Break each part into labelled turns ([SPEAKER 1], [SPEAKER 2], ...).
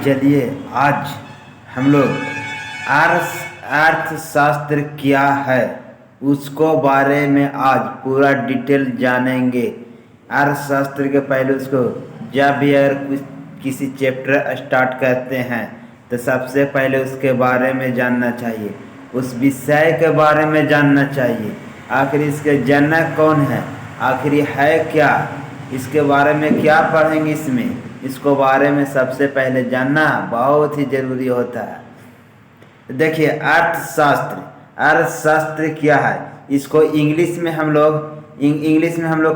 [SPEAKER 1] चलिए आज हम लोग अर्थशास्त्र क्या है उसको बारे में आज पूरा डिटेल जानेंगे। अर्थशास्त्र के पहले उसको जब भी अगर किसी चैप्टर स्टार्ट करते हैं तो सबसे पहले उसके बारे में जानना चाहिए, उस विषय के बारे में जानना चाहिए। आखिर इसके जनक कौन है, आखिर ये है क्या, इसके बारे में क्या पढ़ेंगे, इसको बारे में सबसे पहले जानना बहुत ही ज़रूरी होता है। देखिए अर्थशास्त्र क्या है, इसको इंग्लिश में हम लोग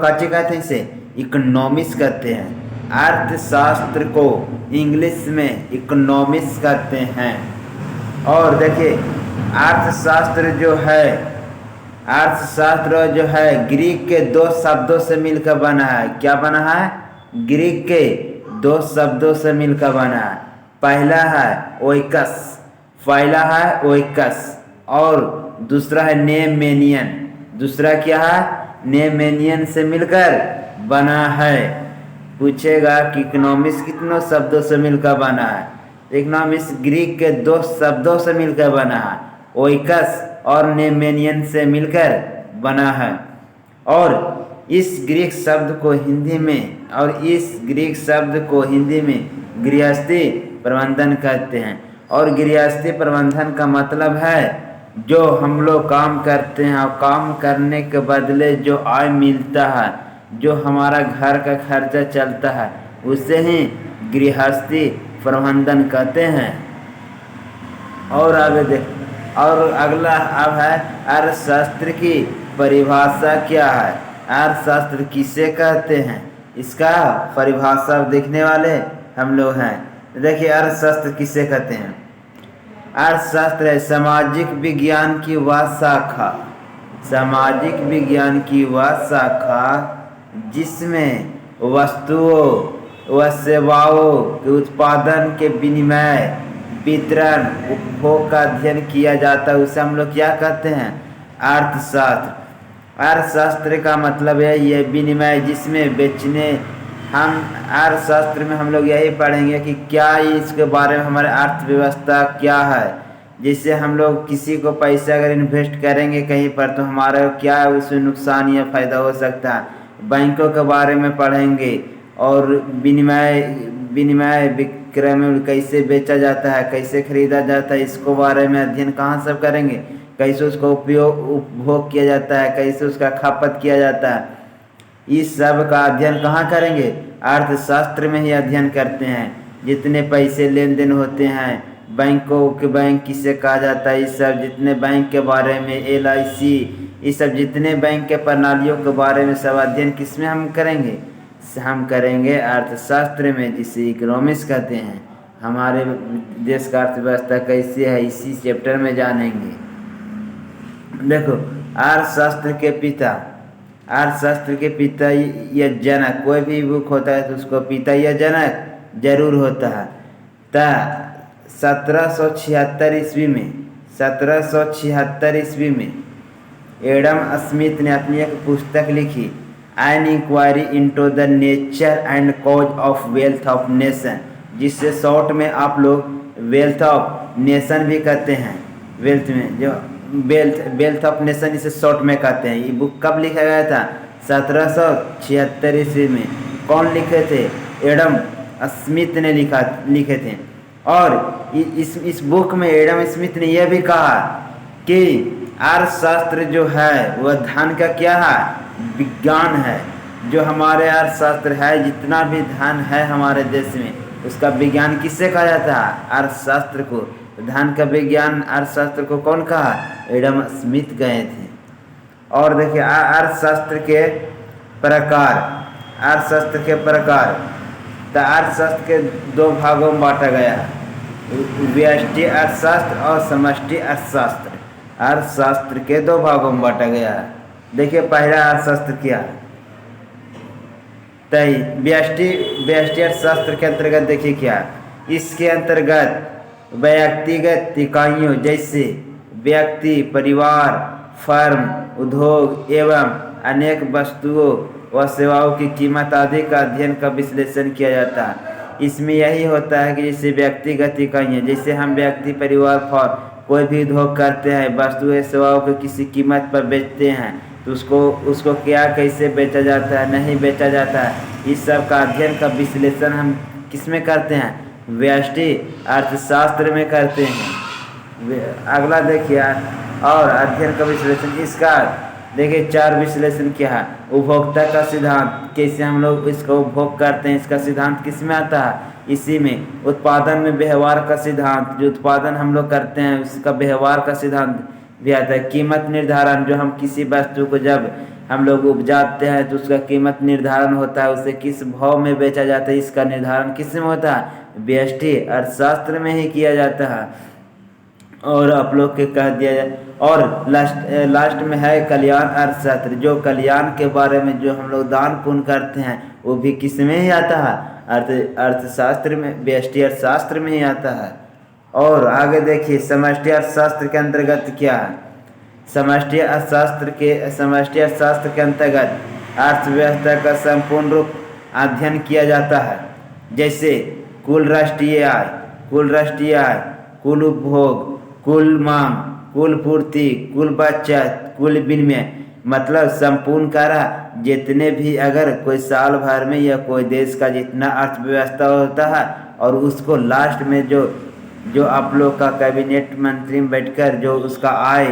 [SPEAKER 1] काची कहते हैं, इसे इकोनॉमिक्स कहते हैं। अर्थशास्त्र को इंग्लिश में इकोनॉमिक्स कहते हैं। और देखिए अर्थशास्त्र जो है ग्रीक के दो शब्दों से मिलकर बना है। क्या बना है? ग्रीक के दो शब्दों से मिलकर बना है। पहला है ओइकस और दूसरा है नेमेनियन। दूसरा क्या है? नेमेनियन से मिलकर बना है। पूछेगा कि इकोनॉमिक्स कितनों शब्दों से मिलकर बना है? इकोनॉमिक्स ग्रीक के दो शब्दों से मिलकर बना है, ओइकस और नेमेनियन से मिलकर बना है। और इस ग्रीक शब्द को हिंदी में गृहस्थी प्रबंधन कहते हैं। और गृहस्थी प्रबंधन का मतलब है जो हम लोग काम करते हैं और काम करने के बदले जो आय मिलता है, जो हमारा घर का खर्चा चलता है, उसे ही गृहस्थी प्रबंधन कहते हैं। और आगे देख, और अगला अब है अर्थशास्त्र की परिभाषा क्या है, अर्थशास्त्र किसे कहते हैं, इसका परिभाषा देखने वाले हम लोग हैं। देखिए अर्थशास्त्र किसे कहते हैं। अर्थशास्त्र है सामाजिक विज्ञान की वह शाखा जिसमें वस्तुओं व सेवाओं के उत्पादन के विनिमय, वितरण, उपभोग का अध्ययन किया जाता है, उसे हम लोग क्या कहते हैं? अर्थशास्त्र। अर्थशास्त्र का मतलब है ये विनिमय, जिसमें बेचने, हम अर्थशास्त्र में हम लोग यही पढ़ेंगे कि क्या इसके बारे में हमारे अर्थव्यवस्था क्या है। जिससे हम लोग किसी को पैसा अगर इन्वेस्ट करेंगे कहीं पर तो हमारा क्या है, उसमें नुकसान या फ़ायदा हो सकता है। बैंकों के बारे में पढ़ेंगे और विनिमय विक्रय में कैसे बेचा जाता है, कैसे खरीदा जाता है, इसको बारे में अध्ययन कहाँ सब करेंगे। कैसे उसको उपभोग किया जाता है, कैसे उसका खपत किया जाता है, इस सब का अध्ययन कहाँ करेंगे? अर्थशास्त्र में ही अध्ययन करते हैं। जितने पैसे लेन देन होते हैं, बैंक किसे कहा जाता है, इस सब जितने बैंक के बारे में, LIC, इस सब जितने बैंक के प्रणालियों के बारे में सब अध्ययन किसमें हम करेंगे? हम करेंगे अर्थशास्त्र में, जिसे इकोनॉमिक्स कहते हैं। हमारे देश का अर्थव्यवस्था कैसे है इसी चैप्टर में जानेंगे। देखो अर्थशास्त्र के पिता या जनक, कोई भी बुक होता है तो उसको पिता या जनक जरूर होता है। 1776 ईस्वी में एडम स्मिथ ने अपनी एक पुस्तक लिखी, an inquiry into the nature and cause of wealth of nation, जिससे शॉर्ट में आप लोग वेल्थ ऑफ नेशन भी कहते हैं। वेल्थ ऑफ नेशन इसे शॉर्ट में कहते हैं। ये बुक कब लिखा गया था? 1776 ईस्वी में। कौन लिखे थे? एडम स्मिथ ने लिखे थे। और इस बुक में एडम स्मिथ ने यह भी कहा कि अर्थशास्त्र जो है वह धन का क्या है? विज्ञान है। जो हमारे अर्थशास्त्र है, जितना भी धन है हमारे देश में, उसका विज्ञान किससे कहा जाता है? अर्थशास्त्र को। धन का विज्ञान अर्थशास्त्र को कौन कहा? एडम स्मिथ गए थे। और देखिए अर्थशास्त्र के प्रकार। तो अर्थशास्त्र के दो भागों में बांटा गया है, व्यष्टि अर्थशास्त्र और समष्टि अर्थशास्त्र। अर्थशास्त्र के दो भागों में बांटा गया है। देखिए पहला अर्थशास्त्र क्या है? व्यष्टि अर्थशास्त्र के अंतर्गत देखिए क्या है। इसके अंतर्गत व्यक्तिगत इकाइयों जैसे व्यक्ति, परिवार, फर्म, उद्योग एवं अनेक वस्तुओं व सेवाओं की कीमत आदि का अध्ययन का विश्लेषण किया जाता है। इसमें यही होता है कि जैसे व्यक्तिगत इकाई है, जैसे हम व्यक्ति परिवार कोई भी उद्योग करते हैं, वस्तु सेवाओं को किसी कीमत पर बेचते हैं, तो उसको क्या कैसे बेचा जाता है, नहीं बेचा जाता है, इस सब का अध्ययन का विश्लेषण हम किस में करते हैं, व्यष्टि अर्थशास्त्र में करते हैं। अगला देखिए, और अध्ययन का विश्लेषण, इसका देखिए 4 विश्लेषण क्या है। उपभोक्ता का सिद्धांत, कैसे हम लोग इसका उपभोग करते हैं, इसका सिद्धांत किस में आता है, इसी में। उत्पादन में व्यवहार का सिद्धांत, जो उत्पादन हम लोग करते हैं उसका व्यवहार का सिद्धांत भी आता है। कीमत निर्धारण, जो हम किसी वस्तु को जब हम लोग उपजाते हैं तो उसका कीमत निर्धारण होता है, उसे किस भाव में बेचा जाता है, इसका निर्धारण किस में होता है, व्यष्टि अर्थशास्त्र में ही किया जाता है। और आप लोग के कह दिया जाए, और लास्ट में है कल्याण अर्थशास्त्र, जो कल्याण के बारे में जो हम लोग दान पुण्य करते हैं वो भी किस में ही आता है, अर्थशास्त्र में, व्यष्टि अर्थशास्त्र में ही आता है। और आगे देखिए समष्टि अर्थशास्त्र के अंतर्गत क्या है। समष्टि अर्थशास्त्र के अंतर्गत अर्थव्यवस्था का संपूर्ण रूप अध्ययन किया जाता है, जैसे कुल राष्ट्रीय आय, कुल उपभोग, कुल मांग, कुल पूर्ति, कुल बचत, कुल विनिमय, मतलब संपूर्ण कारा जितने भी, अगर कोई साल भर में या कोई देश का जितना अर्थव्यवस्था होता है, और उसको लास्ट में जो आप लोग का कैबिनेट मंत्री में बैठकर जो उसका आय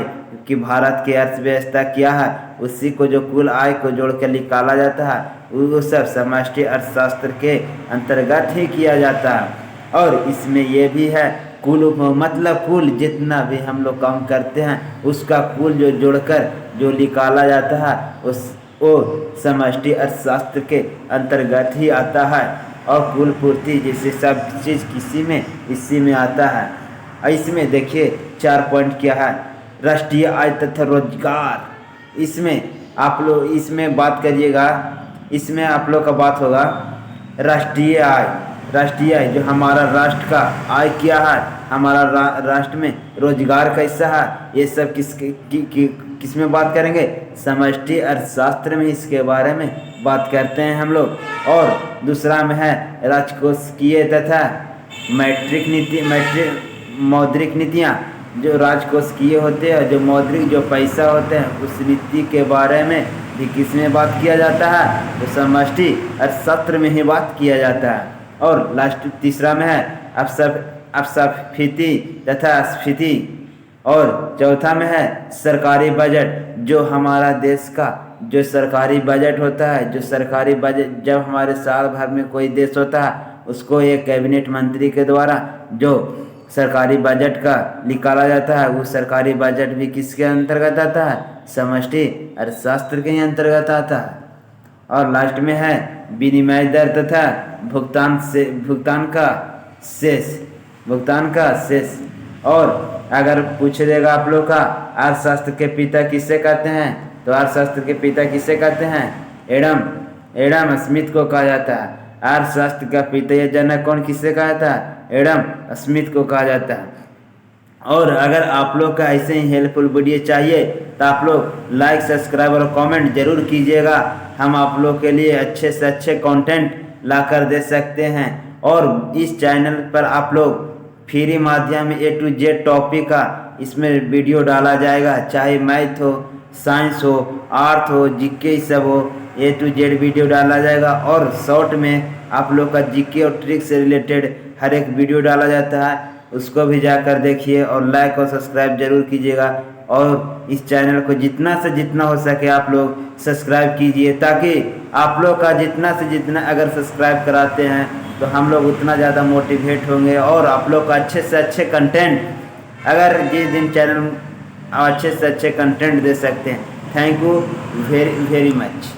[SPEAKER 1] कि भारत की अर्थव्यवस्था क्या है, उसी को जो कुल आय को जोड़ कर निकाला जाता है, वो सब समष्टि अर्थशास्त्र के अंतर्गत ही किया जाता है। और इसमें ये भी है कुल, मतलब कुल जितना भी हम लोग काम करते हैं उसका कुल जो जोड़कर जो निकाला जाता है वो समष्टि अर्थशास्त्र के अंतर्गत ही आता है। और कुल पूर्ति जैसे सब चीज़ इसी में आता है। इसमें देखिए 4 पॉइंट क्या है, राष्ट्रीय आय तथा रोजगार। इसमें आप लोग इसमें बात करिएगा, इसमें आप लोग का बात होगा राष्ट्रीय आय जो हमारा राष्ट्र का आय क्या है, हमारा राष्ट्र में रोजगार कैसा है, ये सब किस में बात करेंगे, समष्टि अर्थशास्त्र में इसके बारे में बात करते हैं हम लोग। और दूसरा में है राजकोषीय तथा मौद्रिक नीतियाँ, जो राजकोषीय होते हैं, जो मौद्रिक जो पैसा होते हैं, उस नीति के बारे में भी किस में बात किया जाता है, तो समष्टि अर्थशास्त्र में ही बात किया जाता है। और लास्ट तीसरा में है अपस्फीति तथा स्फीति। और चौथा में है सरकारी बजट, जो हमारा देश का जो सरकारी बजट होता है, जो सरकारी बजट जब हमारे साल भर में कोई देश होता है उसको एक कैबिनेट मंत्री के द्वारा जो सरकारी बजट का निकाला जाता है, वो सरकारी बजट भी किसके अंतर्गत आता है, समष्टि अर्थशास्त्र के ही अंतर्गत आता है। और लास्ट में है विनिमय दर तथा भुगतान का शेष। और अगर पूछ देगा आप लोग का अर्थशास्त्र के पिता किसे कहते हैं, तो अर्थशास्त्र के पिता किसे कहते हैं, एडम स्मिथ को कहा जाता है। अर्थशास्त्र का पिता या जनक कौन किसे कहा जाता है, एडम स्मिथ को कहा जाता है। और अगर आप लोग का ऐसे ही हेल्पफुल वीडियो चाहिए तो आप लोग लाइक, सब्सक्राइब और कमेंट जरूर कीजिएगा। हम आप लोग के लिए अच्छे से अच्छे कंटेंट ला कर दे सकते हैं। और इस चैनल पर आप लोग फ्री माध्यम A to Z टॉपिक का इसमें वीडियो डाला जाएगा, चाहे मैथ हो, साइंस हो, आर्ट हो, जीके सब हो, A to Z वीडियो डाला जाएगा। और शॉर्ट में आप लोग का जीके और ट्रिक से रिलेटेड हर एक वीडियो डाला जाता है, उसको भी जाकर देखिए और लाइक और सब्सक्राइब जरूर कीजिएगा। और इस चैनल को जितना से जितना हो सके आप लोग सब्सक्राइब कीजिए, ताकि आप लोग का जितना से जितना अगर सब्सक्राइब कराते हैं तो हम लोग उतना ज़्यादा मोटिवेट होंगे और आप लोग का अच्छे से अच्छे कंटेंट, अगर जिस दिन चैनल अच्छे से अच्छे कंटेंट दे सकते हैं। Thank you very very much.